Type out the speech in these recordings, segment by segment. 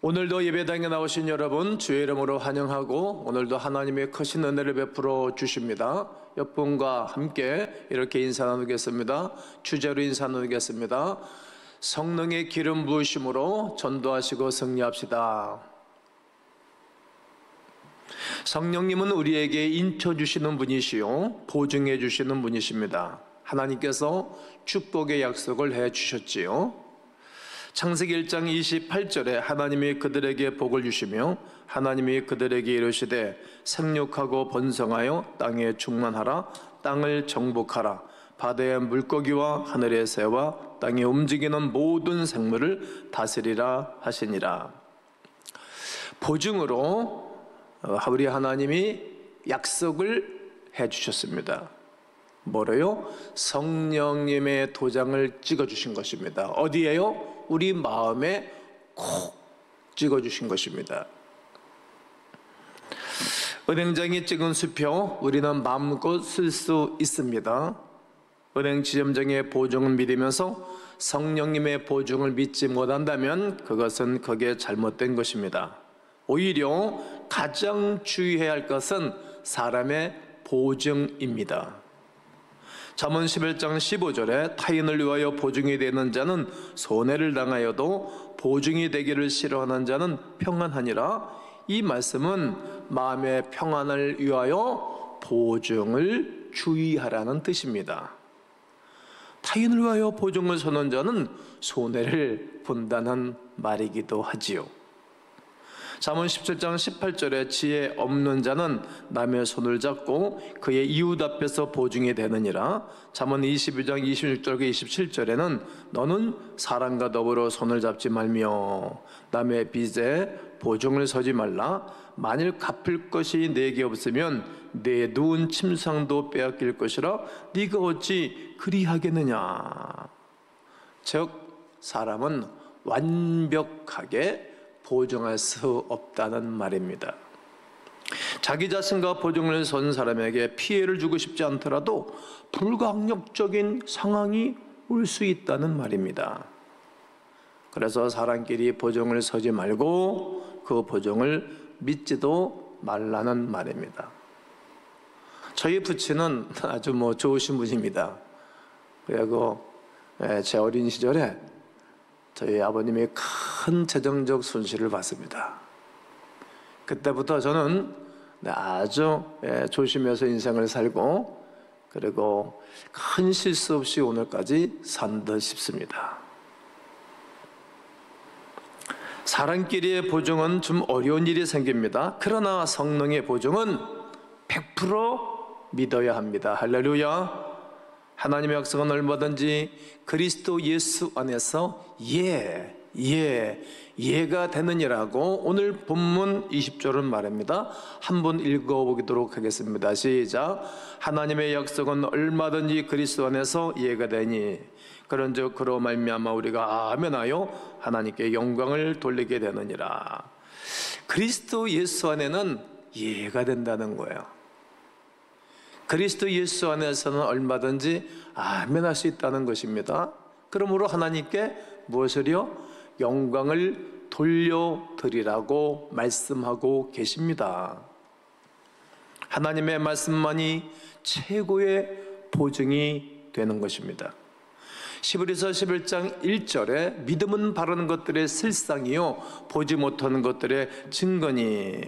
오늘도 예배당에 나오신 여러분 주의 이름으로 환영하고, 오늘도 하나님의 크신 은혜를 베풀어 주십니다. 옆분과 함께 이렇게 인사 나누겠습니다. 주제로 인사 나누겠습니다. 성령의 기름 부으심으로 전도하시고 승리합시다. 성령님은 우리에게 인쳐 주시는 분이시요 보증해 주시는 분이십니다. 하나님께서 축복의 약속을 해 주셨지요. 창세기 1장 28절에 하나님이 그들에게 복을 주시며 하나님이 그들에게 이르시되 생육하고 번성하여 땅에 충만하라. 땅을 정복하라. 바다의 물고기와 하늘의 새와 땅에 움직이는 모든 생물을 다스리라 하시니라. 보증으로 우리 하나님이 약속을 해 주셨습니다. 뭐래요? 성령님의 도장을 찍어 주신 것입니다. 어디에요? 우리 마음에 콕 찍어 주신 것입니다. 은행장이 찍은 수표 우리는 마음껏 쓸 수 있습니다. 은행 지점장의 보증을 믿으면서 성령님의 보증을 믿지 못한다면 그것은 그게 잘못된 것입니다. 오히려 가장 주의해야 할 것은 사람의 보증입니다. 잠언 11장 15절에 타인을 위하여 보증이 되는 자는 손해를 당하여도 보증이 되기를 싫어하는 자는 평안하니라. 이 말씀은 마음의 평안을 위하여 보증을 주의하라는 뜻입니다. 타인을 위하여 보증을 서는 자는 손해를 본다는 말이기도 하지요. 잠언 17장 18절에 지혜 없는 자는 남의 손을 잡고 그의 이웃 앞에서 보증이 되느니라. 잠언 22장 26절과 27절에는 너는 사람과 더불어 손을 잡지 말며 남의 빚에 보증을 서지 말라. 만일 갚을 것이 내게 없으면 내 누운 침상도 빼앗길 것이라. 네가 어찌 그리하겠느냐. 즉 사람은 완벽하게 보증할 수 없다는 말입니다. 자기 자신과 보증을 선 사람에게 피해를 주고 싶지 않더라도 불가항력적인 상황이 올 수 있다는 말입니다. 그래서 사람끼리 보증을 서지 말고 그 보증을 믿지도 말라는 말입니다. 저희 부친은 아주 좋으신 분입니다. 그리고 제 어린 시절에 저희 아버님이 큰 재정적 손실을 봤습니다. 그때부터 저는 아주 조심해서 인생을 살고, 그리고 큰 실수 없이 오늘까지 산 듯 싶습니다. 사람끼리의 보증은 좀 어려운 일이 생깁니다. 그러나 성령의 보증은 100% 믿어야 합니다. 할렐루야. 하나님의 약속은 얼마든지 그리스도 예수 안에서 예가 되느니라고 오늘 본문 20절은 말입니다. 한번 읽어보도록 하겠습니다. 시작. 하나님의 약속은 얼마든지 그리스도 안에서 예가 되니 그런즉 그로 말미암아 우리가 아멘하여 하나님께 영광을 돌리게 되느니라. 그리스도 예수 안에는 예가 된다는 거예요. 그리스도 예수 안에서는 얼마든지 아멘할 수 있다는 것입니다. 그러므로 하나님께 무엇을요? 영광을 돌려드리라고 말씀하고 계십니다. 하나님의 말씀만이 최고의 보증이 되는 것입니다. 히브리서 11장 1절에 믿음은 바라는 것들의 실상이요 보지 못하는 것들의 증거니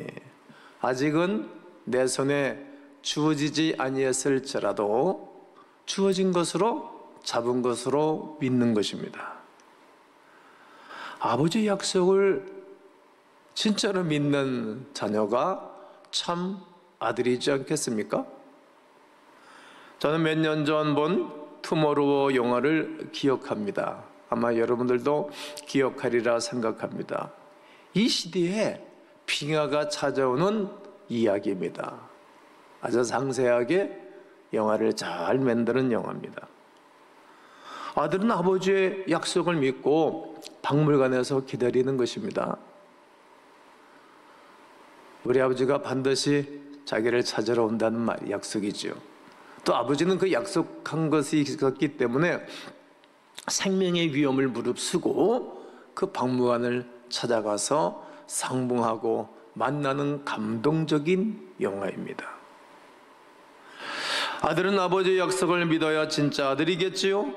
아직은 내 손에 주어지지 아니했을지라도 주어진 것으로 잡은 것으로 믿는 것입니다. 아버지의 약속을 진짜로 믿는 자녀가 참 아들이지 않겠습니까? 저는 몇 년 전 본 투모로우 영화를 기억합니다. 아마 여러분들도 기억하리라 생각합니다. 이 시대에 빙하가 찾아오는 이야기입니다. 아주 상세하게 영화를 잘 만드는 영화입니다. 아들은 아버지의 약속을 믿고 박물관에서 기다리는 것입니다. 우리 아버지가 반드시 자기를 찾으러 온다는 약속이죠. 또 아버지는 그 약속한 것이 있었기 때문에 생명의 위험을 무릅쓰고 그 박물관을 찾아가서 상봉하고 만나는 감동적인 영화입니다. 아들은 아버지의 약속을 믿어야 진짜 아들이겠지요?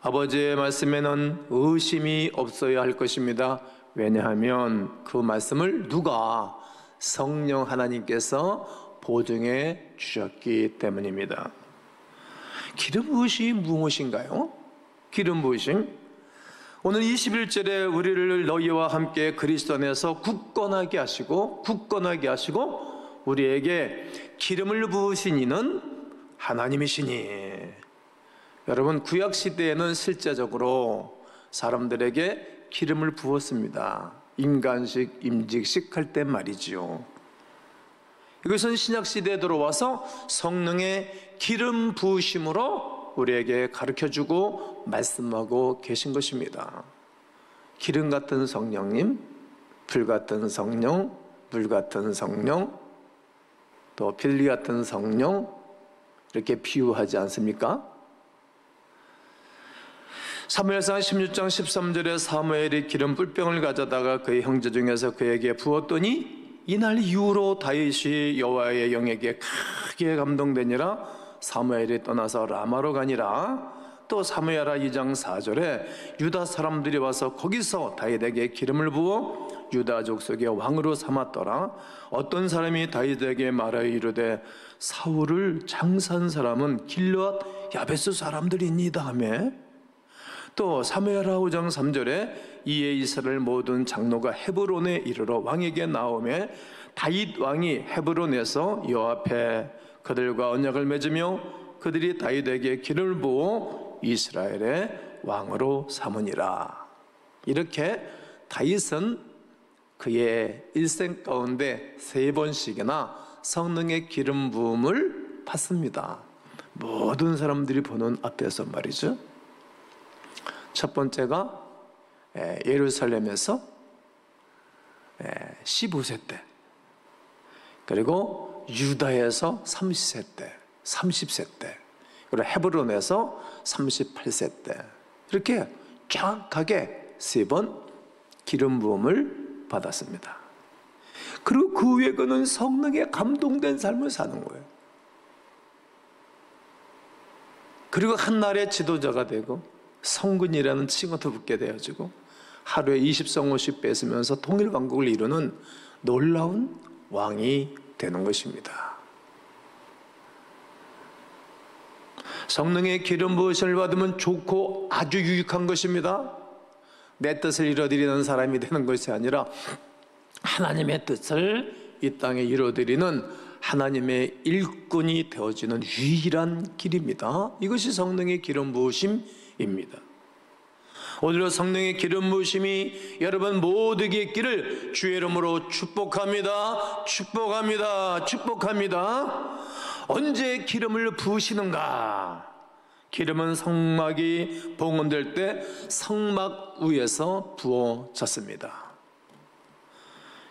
아버지의 말씀에는 의심이 없어야 할 것입니다. 왜냐하면 그 말씀을 누가? 성령 하나님께서 보증해 주셨기 때문입니다. 기름 부으심이 무엇인가요? 기름 부으심, 오늘 21절에 우리를 너희와 함께 그리스도 안에서 굳건하게 하시고 우리에게 기름을 부으신 이는 하나님이시니. 여러분, 구약 시대에는 실제적으로 사람들에게 기름을 부었습니다. 인간식, 임직식 할 때 말이지요. 이것은 신약 시대에 들어와서 성령의 기름 부으심으로 우리에게 가르쳐주고 말씀하고 계신 것입니다. 기름 같은 성령님, 불 같은 성령, 물 같은 성령, 또 필리 같은 성령, 이렇게 비유하지 않습니까? 사무엘상 16장 13절에 사무엘이 기름 뿔병을 가져다가 그의 형제 중에서 그에게 부었더니 이날 이후로 다윗이 여호와의 영에게 크게 감동되니라. 사무엘이 떠나서 라마로 가니라. 또 사무엘하 2장 4절에 유다 사람들이 와서 거기서 다윗에게 기름을 부어 유다 족속의 왕으로 삼았더라. 어떤 사람이 다윗에게 말하여 이르되 사울을 장사한 사람은 길르앗 야베스 사람들이니이다 하며, 또 사무엘하 5장 3절에 이에 이스라엘 모든 장로가 헤브론에 이르러 왕에게 나오매 다윗 왕이 헤브론에서 여호와 앞에 그들과 언약을 맺으며 그들이 다윗에게 기름을 부어 이스라엘의 왕으로 삼으니라. 이렇게 다윗은 그의 일생 가운데 3번씩이나 성령의 기름 부음을 받습니다. 모든 사람들이 보는 앞에서 말이죠. 첫 번째가 예루살렘에서 15세 때, 그리고 유다에서 30세 때, 30세 때, 그리고 헤브론에서 38세 때, 이렇게 정확하게 3번 기름 부음을 받았습니다. 그리고 그 후에 그는 성령에 감동된 삶을 사는 거예요. 그리고 한날의 지도자가 되고 성군이라는 칭호도 붙게 되어지고 하루에 20성호씩 뺏으면서 통일왕국을 이루는 놀라운 왕이 되는 것입니다. 성령의 기름 부으심을 받으면 좋고 아주 유익한 것입니다. 내 뜻을 이루어드리는 사람이 되는 것이 아니라 하나님의 뜻을 이 땅에 이루어드리는 하나님의 일꾼이 되어지는 유일한 길입니다. 이것이 성령의 기름 부으심입니다. 오늘도 성령의 기름 부으심이 여러분 모두에게 있기를 주의 이름으로 축복합니다. 축복합니다. 언제 기름을 부으시는가? 기름은 성막이 봉헌될 때 성막 위에서 부어졌습니다.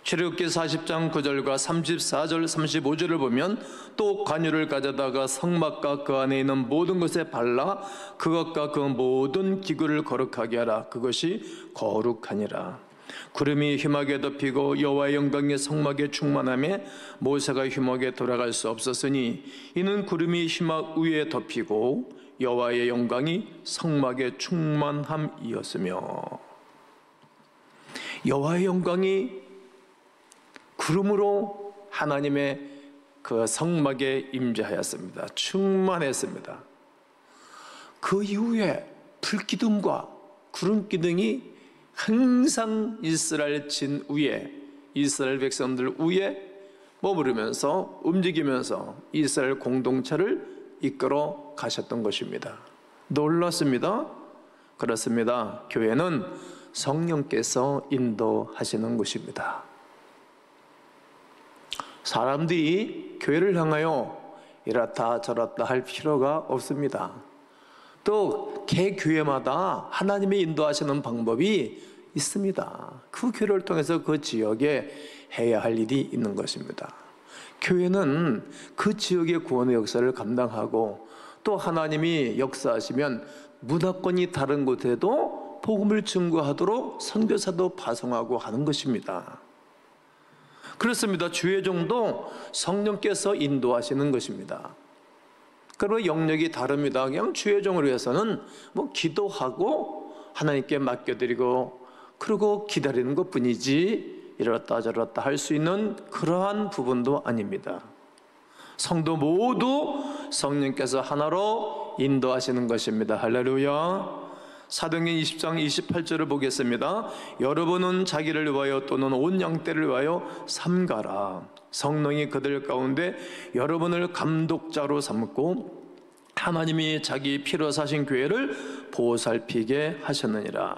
출애굽기 40장 9절과 34절 35절을 보면 또 관유를 가져다가 성막과 그 안에 있는 모든 것에 발라 그것과 그 모든 기구를 거룩하게 하라. 그것이 거룩하니라. 구름이 휘막에 덮이고 여호와의 영광이 성막에 충만하며 모세가 휘막에 돌아갈 수 없었으니 이는 구름이 휘막 위에 덮이고 여호와의 영광이 성막에 충만함이었으며, 여호와의 영광이 구름으로 하나님의 그 성막에 임재하였습니다. 충만했습니다. 그 이후에 불기둥과 구름기둥이 항상 이스라엘 진 위에, 이스라엘 백성들 위에 머무르면서 움직이면서 이스라엘 공동체를 이끌어 가셨던 것입니다. 놀랐습니다. 그렇습니다. 교회는 성령께서 인도하시는 것입니다. 사람들이 교회를 향하여 이렇다 저렇다 할 필요가 없습니다. 또 개 교회마다 하나님이 인도하시는 방법이 있습니다. 그 교회를 통해서 그 지역에 해야 할 일이 있는 것입니다. 교회는 그 지역의 구원의 역사를 감당하고 또 하나님이 역사하시면 문화권이 다른 곳에도 복음을 증거하도록 선교사도 파송하고 하는 것입니다. 그렇습니다. 주의 종도 성령께서 인도하시는 것입니다. 그리고 영역이 다릅니다. 그냥 주의 종을 위해서는 기도하고 하나님께 맡겨드리고 그리고 기다리는 것뿐이지 이렇다 저렇다 할 수 있는 그러한 부분도 아닙니다. 성도 모두 성령께서 하나로 인도하시는 것입니다. 할렐루야. 사도행전 20장 28절을 보겠습니다. 여러분은 자기를 위하여 또는 온 양떼를 위하여 삼가라. 성령이 그들 가운데 여러분을 감독자로 삼고 하나님이 자기 피로 사신 교회를 보살피게 하셨느니라.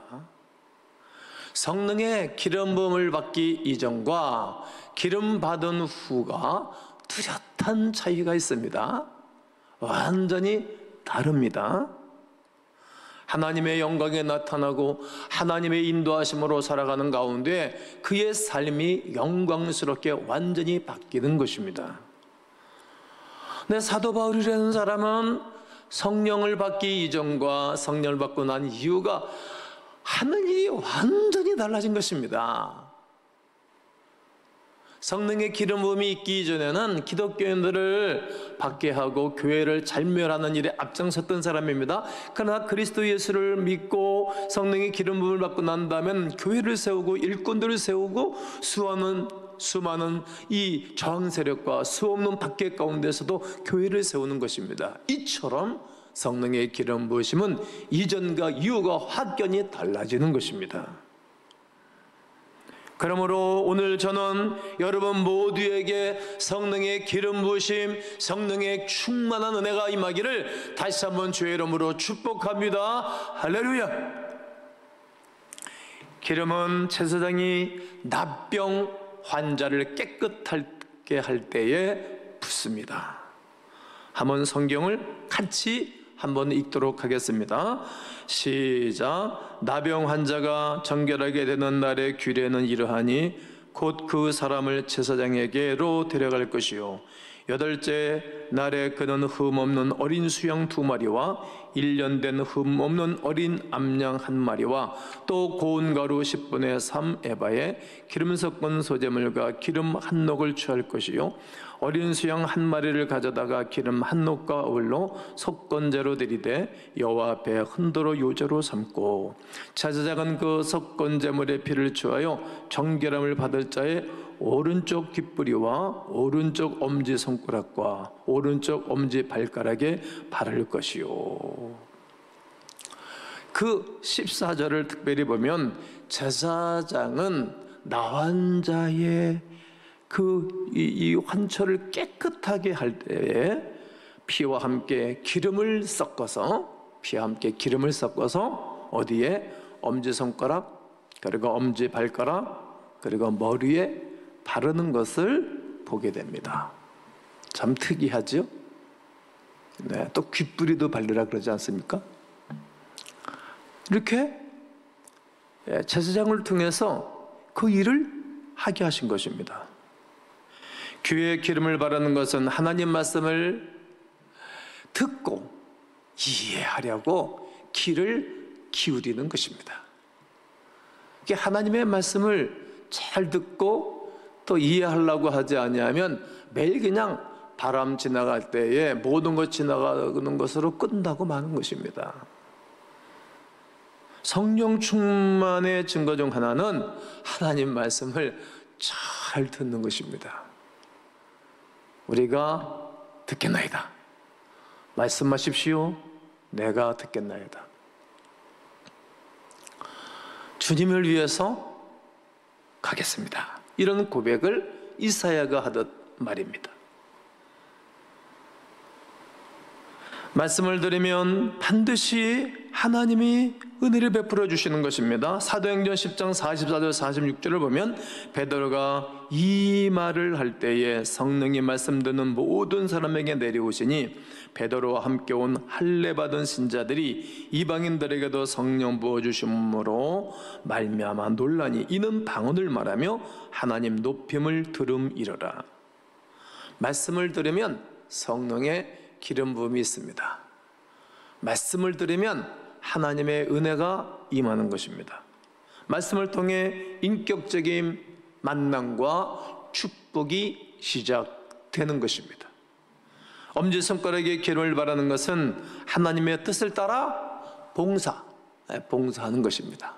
성령의 기름 부음을 받기 이전과 기름 받은 후가 뚜렷한 차이가 있습니다. 완전히 다릅니다. 하나님의 영광에 나타나고 하나님의 인도하심으로 살아가는 가운데 그의 삶이 영광스럽게 완전히 바뀌는 것입니다. 네, 사도 바울이라는 사람은 성령을 받기 이전과 성령을 받고 난 이유가 하는 일이 완전히 달라진 것입니다. 성령의 기름 부음이 있기 이전에는 기독교인들을 박해하고 교회를 잘멸하는 일에 앞장섰던 사람입니다. 그러나 그리스도 예수를 믿고 성령의 기름 부음을 받고 난 다음엔 교회를 세우고 일꾼들을 세우고 수많은 이 저항 세력과 수없는 박해 가운데서도 교회를 세우는 것입니다. 이처럼 성령의 기름 부으심은 이전과 이후가 확연히 달라지는 것입니다. 그러므로 오늘 저는 여러분 모두에게 성령의 기름 부으심, 성령의 충만한 은혜가 임하기를 다시 한번 주의 이름으로 축복합니다. 할렐루야. 기름은 제사장이 납병 환자를 깨끗하게 할 때에 붓습니다. 한번 성경을 같이 한번 읽도록 하겠습니다. 시작. 나병 환자가 정결하게 되는 날의 규례는 이러하니 곧 그 사람을 제사장에게로 데려갈 것이요 8째 날에 그는 흠없는 어린 수양 2마리와 1년 된 흠없는 어린 암양 1마리와 또 고운 가루 10분의 3 에바에 기름 섞은 소재물과 기름 한 녹을 취할 것이요 어린 수양 1마리를 가져다가 기름 한 녹과 어울러 속건제로 드리되 여호와 앞에 흔들어 요제로 삼고 제사장은 그 속건제물의 피를 취하여 정결함을 받을 자의 오른쪽 귓뿌리와 오른쪽 엄지손가락과 오른쪽 엄지발가락에 바를 것이요. 그 14절을 특별히 보면 제사장은 나환자의 이 환처를 깨끗하게 할 때에 피와 함께 기름을 섞어서 어디에? 엄지손가락 그리고 엄지발가락 그리고 머리에 바르는 것을 보게 됩니다. 참 특이하죠? 네, 또 귓뿌리도 바르라 그러지 않습니까? 이렇게 제사장을 통해서 그 일을 하게 하신 것입니다. 귀에 기름을 바르는 것은 하나님 말씀을 듣고 이해하려고 귀를 기울이는 것입니다. 하나님의 말씀을 잘 듣고 또 이해하려고 하지 아니하면 매일 그냥 바람 지나갈 때에 모든 것 지나가는 것으로 끝나고 마는 것입니다. 성령 충만의 증거 중 하나는 하나님 말씀을 잘 듣는 것입니다. 우리가 듣겠나이다. 말씀하십시오. 내가 듣겠나이다. 주님을 위해서 가겠습니다. 이런 고백을 이사야가 하듯 말입니다. 말씀을 들으면 반드시 하나님이 은혜를 베풀어 주시는 것입니다. 사도행전 10장 44절 46절을 보면 베드로가 이 말을 할 때에 성령이 말씀 듣는 모든 사람에게 내려오시니 베드로와 함께 온 할례 받은 신자들이 이방인들에게도 성령 부어 주심으로 말미암아 논란이 이는 방언을 말하며 하나님 높임을 들음이러라. 말씀을 들으면 성령의 기름 부음이 있습니다. 말씀을 들으면 하나님의 은혜가 임하는 것입니다. 말씀을 통해 인격적인 만남과 축복이 시작되는 것입니다. 엄지손가락에 기름을 바르는 것은 하나님의 뜻을 따라 봉사하는 것입니다.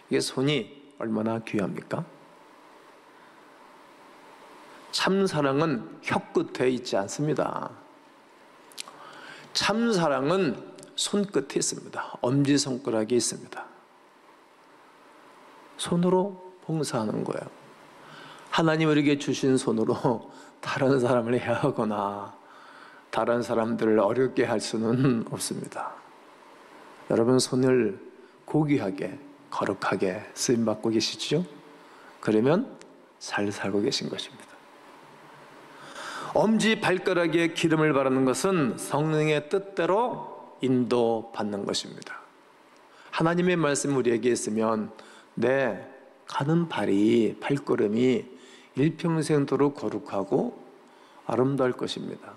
이게 손이 얼마나 귀합니까? 참사랑은 혀끝에 있지 않습니다. 참사랑은 손끝에 있습니다. 엄지손가락에 있습니다. 손으로 봉사하는 거예요. 하나님 우리에게 주신 손으로 다른 사람을 해하거나 다른 사람들을 어렵게 할 수는 없습니다. 여러분 손을 고귀하게 거룩하게 쓰임받고 계시죠? 그러면 잘 살고 계신 것입니다. 엄지 발가락에 기름을 바르는 것은 성령의 뜻대로 인도받는 것입니다. 하나님의 말씀 우리에게 있으면 내 가는 발걸음이 일평생도록 거룩하고 아름다울 것입니다.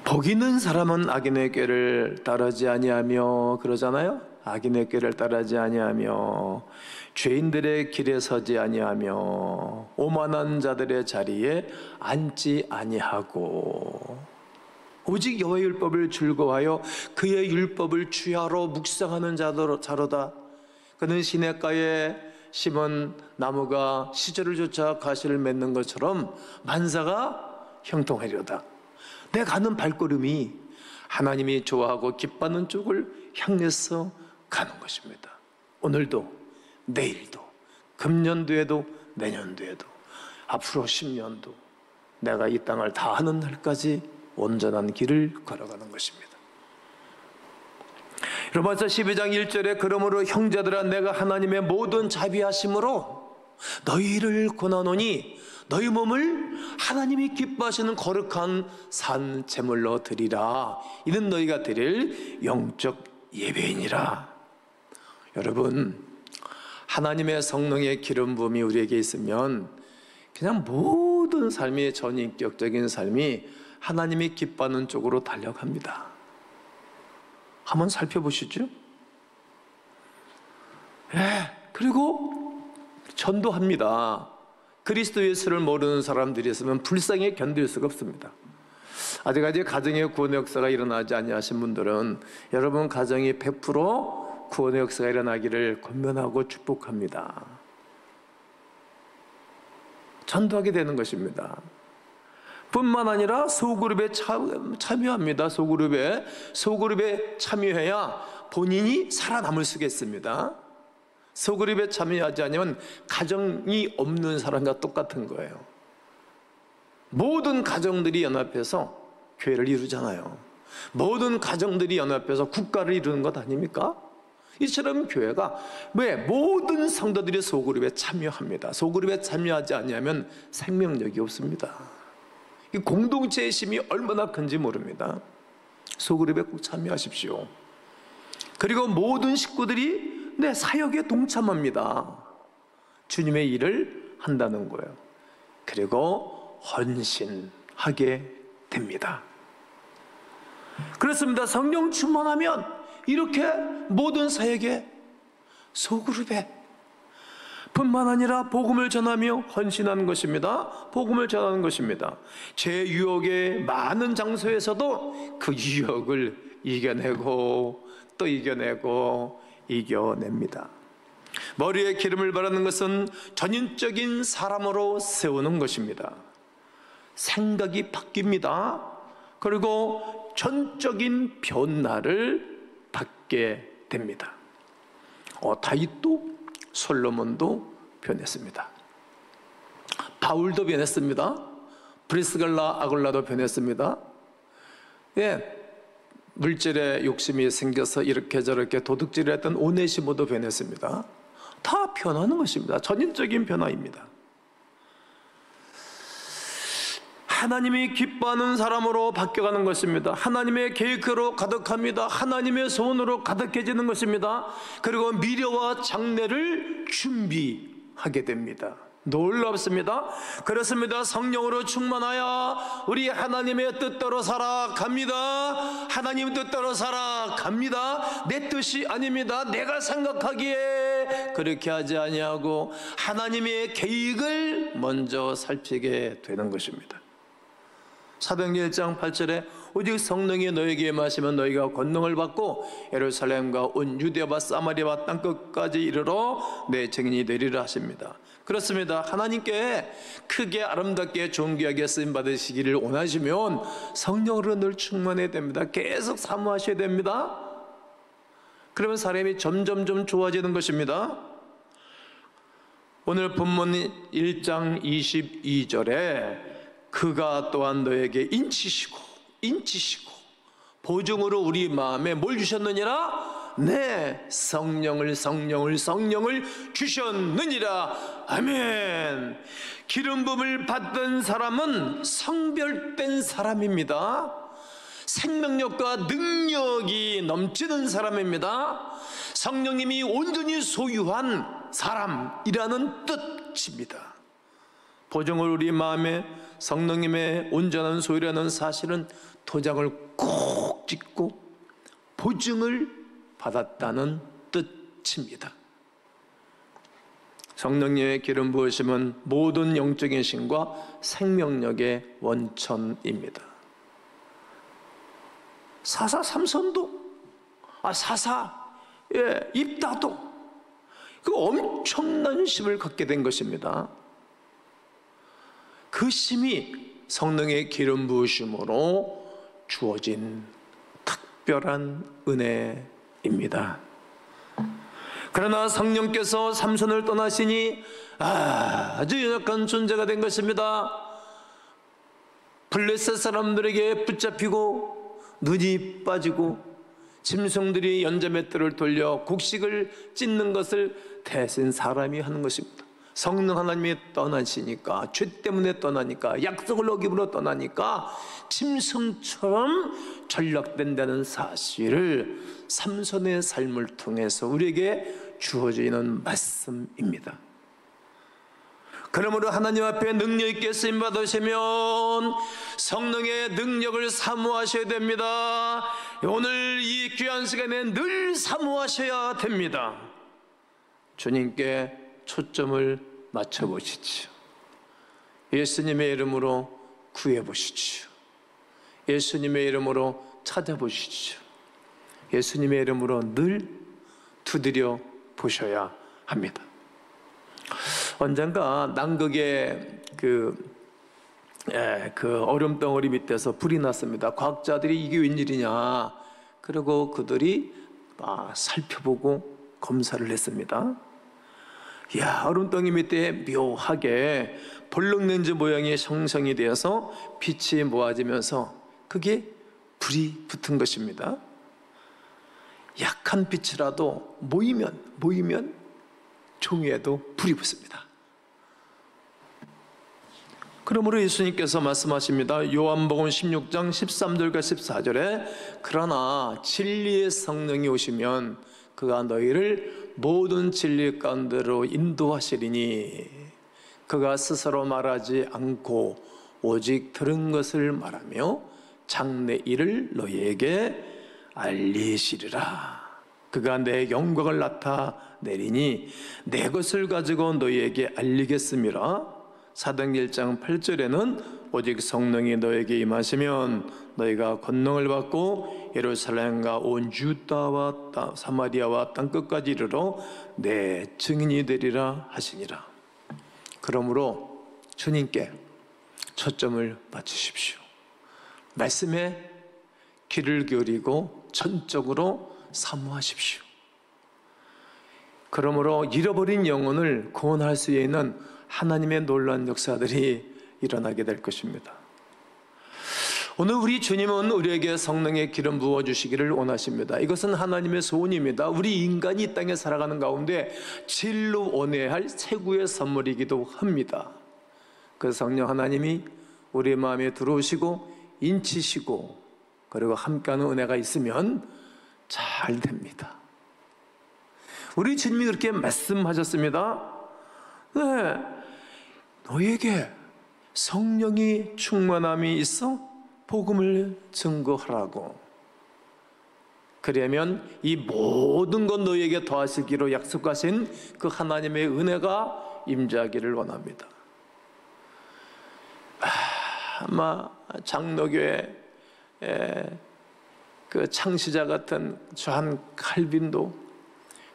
복 있는 사람은 악인의 꾀를 따르지 아니하며 그러잖아요. 악인의 꾀를 따르지 아니하며 죄인들의 길에 서지 아니하며 오만한 자들의 자리에 앉지 아니하고 오직 여호와의 율법을 즐거워하여 그의 율법을 주야로 묵상하는 자로다. 그는 시냇가에 심은 나무가 시절을 쫓아 가시를 맺는 것처럼 만사가 형통하리로다. 내 가는 발걸음이 하나님이 좋아하고 기뻐하는 쪽을 향해서 가는 것입니다. 오늘도 내일도 금년도에도 내년도에도 앞으로 10년도 내가 이 땅을 다 하는 날까지 온전한 길을 걸어가는 것입니다. 로마서 12장 1절에 그러므로 형제들아 내가 하나님의 모든 자비하심으로 너희를 권하노니 너희 몸을 하나님이 기뻐하시는 거룩한 산 제물로 드리라. 이는 너희가 드릴 영적 예배이니라. 여러분 하나님의 성령의 기름 부음이 우리에게 있으면 그냥 모든 삶이 전인격적인 삶이 하나님이 기뻐하는 쪽으로 달려갑니다. 한번 살펴보시죠. 그리고 전도합니다. 그리스도 예수를 모르는 사람들이 있으면 불쌍히 견딜 수가 없습니다. 아직까지 가정의 구원의 역사가 일어나지 아니하신 분들은 여러분 가정이 100% 구원의 역사가 일어나기를 권면하고 축복합니다. 전도하게 되는 것입니다. 뿐만 아니라 소그룹에 참여합니다. 소그룹에 참여해야 본인이 살아남을 수가 있습니다. 소그룹에 참여하지 않으면 가정이 없는 사람과 똑같은 거예요. 모든 가정들이 연합해서 교회를 이루잖아요. 모든 가정들이 연합해서 국가를 이루는 것 아닙니까? 이처럼 교회가 왜 모든 성도들이 소그룹에 참여합니다. 소그룹에 참여하지 않으면 생명력이 없습니다. 이 공동체의 힘이 얼마나 큰지 모릅니다. 소그룹에 꼭 참여하십시오. 그리고 모든 식구들이 내 사역에 동참합니다. 주님의 일을 한다는 거예요. 그리고 헌신하게 됩니다. 그렇습니다. 성령 충만하면 이렇게 모든 사역에 소그룹에 뿐만 아니라 복음을 전하며 헌신하는 것입니다. 복음을 전하는 것입니다. 제 유혹의 많은 장소에서도 그 유혹을 이겨내고 또 이겨냅니다. 머리에 기름을 바르는 것은 전인적인 사람으로 세우는 것입니다. 생각이 바뀝니다. 그리고 전적인 변화를 받게 됩니다. 다윗도 솔로몬도 변했습니다. 바울도 변했습니다. 브리스갈라 아굴라도 변했습니다. 물질에 욕심이 생겨서 이렇게 저렇게 도둑질을 했던 오네시모도 변했습니다. 다 변하는 것입니다. 전인적인 변화입니다. 하나님이 기뻐하는 사람으로 바뀌어가는 것입니다. 하나님의 계획으로 가득합니다. 하나님의 소원으로 가득해지는 것입니다. 그리고 미래와 장래를 준비하게 됩니다. 놀랍습니다. 그렇습니다. 성령으로 충만하여 우리 하나님의 뜻대로 살아갑니다. 하나님 뜻대로 살아갑니다. 내 뜻이 아닙니다. 내가 생각하기에 그렇게 하지 아니하고 하나님의 계획을 먼저 살피게 되는 것입니다. 사도행전 1장 8절에 오직 성령이 너에게 임하시면 너희가 권능을 받고 예루살렘과 온 유대와 사마리아와 땅끝까지 이르러 내 증인이 되리라 하십니다. 그렇습니다. 하나님께 크게 아름답게 존귀하게 쓰임 받으시기를 원하시면 성령으로 늘 충만해야 됩니다. 계속 사모하셔야 됩니다. 그러면 사람이 점점 좋아지는 것입니다. 오늘 본문 1장 22절에 그가 또한 너에게 인치시고 보증으로 우리 마음에 뭘 주셨느니라? 네, 성령을 주셨느니라. 아멘. 기름 부음을 받던 사람은 성별된 사람입니다. 생명력과 능력이 넘치는 사람입니다. 성령님이 온전히 소유한 사람이라는 뜻입니다. 보증을 우리 마음에 성령님의 온전한 소유라는 사실은 도장을 꼭 찍고 보증을 받았다는 뜻입니다. 성령님의 기름 부으심은 모든 영적인 신과 생명력의 원천입니다. 사사 삼손도 입다도 그 엄청난 힘을 갖게 된 것입니다. 그 힘이 성령의 기름 부으심으로 주어진 특별한 은혜입니다. 그러나 성령께서 삼손을 떠나시니 아주 연약한 존재가 된 것입니다. 블레셋 사람들에게 붙잡히고 눈이 빠지고 짐승들이 연자맷돌을 돌려 곡식을 찢는 것을 대신 사람이 하는 것입니다. 성령 하나님이 떠나시니까, 죄 때문에 떠나니까, 약속을 어김으로 떠나니까 짐승처럼 전락된다는 사실을 삼손의 삶을 통해서 우리에게 주어지는 말씀입니다. 그러므로 하나님 앞에 능력 있게 쓰임 받으시면 성령의 능력을 사모하셔야 됩니다. 오늘 이 귀한 시간에 늘 사모하셔야 됩니다. 주님께 초점을 맞춰보시죠. 예수님의 이름으로 구해보시죠. 예수님의 이름으로 찾아보시죠. 예수님의 이름으로 늘 두드려 보셔야 합니다. 언젠가 남극의 그 얼음 덩어리 밑에서 불이 났습니다. 과학자들이 이게 웬일이냐, 그리고 그들이 살펴보고 검사를 했습니다. 얼음 덩어리 밑에 묘하게 볼록렌즈 모양의 형성이 되어서 빛이 모아지면서 그게 불이 붙은 것입니다. 약한 빛이라도 모이면 종이에도 불이 붙습니다. 그러므로 예수님께서 말씀하십니다. 요한복음 16장 13절과 14절에 그러나 진리의 성령이 오시면 그가 너희를 모든 진리 가운데로 인도하시리니 그가 스스로 말하지 않고 오직 들은 것을 말하며 장래 일을 너희에게 알리시리라. 그가 내 영광을 나타내리니 내 것을 가지고 너희에게 알리겠음이라. 사도행전 1장 8절에는 오직 성령이 너에게 임하시면 너희가 권능을 받고 예루살렘과 온 유다와 사마리아와 땅끝까지 이르러 내 증인이 되리라 하시니라. 그러므로 주님께 초점을 맞추십시오. 말씀에 귀를 기울이고 전적으로 사모하십시오. 그러므로 잃어버린 영혼을 구원할 수 있는 하나님의 놀라운 역사들이 일어나게 될 것입니다. 오늘 우리 주님은 우리에게 성령의 기름 부어주시기를 원하십니다. 이것은 하나님의 소원입니다. 우리 인간이 이 땅에 살아가는 가운데 진로 원해야 할 최고의 선물이기도 합니다. 그 성령 하나님이 우리 마음에 들어오시고 인치시고 그리고 함께하는 은혜가 있으면 잘 됩니다. 우리 주님이 그렇게 말씀하셨습니다. 너에게 성령이 충만함이 있어 복음을 증거하라고. 그러면 이 모든 것 너에게 더하시기로 약속하신 그 하나님의 은혜가 임재하기를 원합니다. 아마 장로교의 그 창시자 같은 존 칼빈도,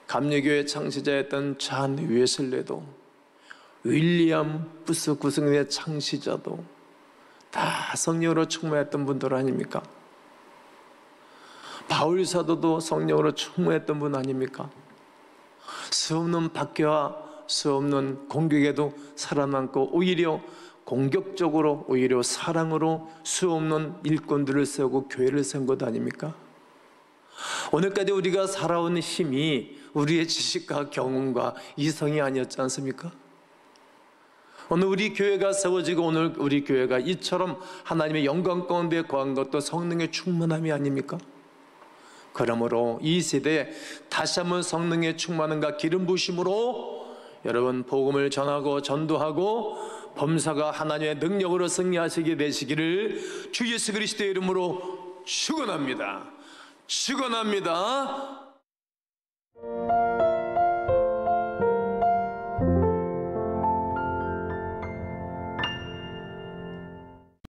감리교의 창시자였던 존 웨슬레도, 윌리엄 부스 구성의 창시자도 다 성령으로 충만했던 분들 아닙니까? 바울 사도도 성령으로 충만했던 분 아닙니까? 수없는 박해와 수없는 공격에도 살아남고 오히려 공격적으로, 오히려 사랑으로 수없는 일꾼들을 세우고 교회를 세운 것 아닙니까? 오늘까지 우리가 살아온 힘이 우리의 지식과 경험과 이성이 아니었지 않습니까? 오늘 우리 교회가 세워지고 오늘 우리 교회가 이처럼 하나님의 영광 가운데 거한 것도 성령의 충만함이 아닙니까? 그러므로 이 세대에 다시 한번 성령의 충만함과 기름 부으심으로 여러분 복음을 전하고 전도하고 범사가 하나님의 능력으로 승리하시게 되시기를 주 예수 그리스도의 이름으로 축원합니다. 축원합니다.